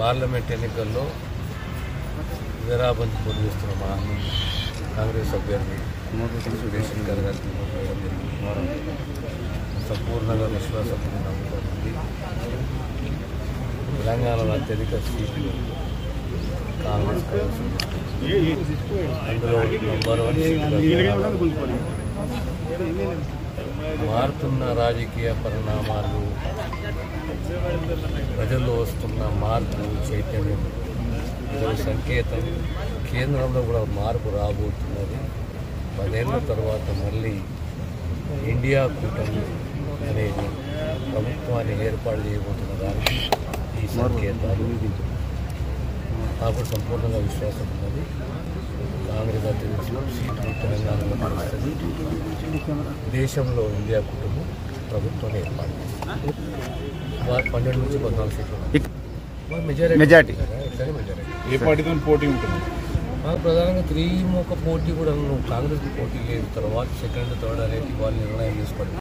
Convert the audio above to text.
Parliament ఎన్నికల్లో వీరాబంద్ పోటీ చేస్తున్న మా కాంగ్రెస్ అభ్యర్థి సురేష్ గారికి ఓటు వేయడం జరిగింది. సంపూర్ణంగా విశ్వాసంతో నమ్ముతుంది. తెలంగాణలో అత్యధిక సీట్లు కాంగ్రెస్ అందులో నంబర్ 1 మారుతున్న రాజకీయ పరిణామాలు, ప్రజల్లో వస్తున్న మార్పు చైతన్యం ఇదొక సంకేతం. కేంద్రంలో కూడా మార్పు రాబోతున్నది. 10 ఏళ్ల తర్వాత మళ్ళీ ఇండియా కూటమి అనేది ప్రభుత్వాన్ని ఏర్పాటు చేయబోతున్న దానికి ఈ సంకేతాలు. నాకు సంపూర్ణంగా విశ్వాసం ఉన్నది. కాంగ్రెస్ అత్యధిక సీట్లు తెలంగాణలో గెలుస్తుంది. దేశంలో ఇండియా కుటుంబం ప్రభుత్వాన్ని ఏర్పాటు చేస్తుంది. 12 నుంచి 14 సీట్లు మెజారిటీ. ఏ పార్టీతో పోటీ ఉంటుంది? ప్రధానంగా 3 పోటీ కూడా కాంగ్రెస్కి పోటీ లేదు. తర్వాత సెకండ్ థర్డ్ అనేది వాళ్ళు నిర్ణయం తీసుకోండి.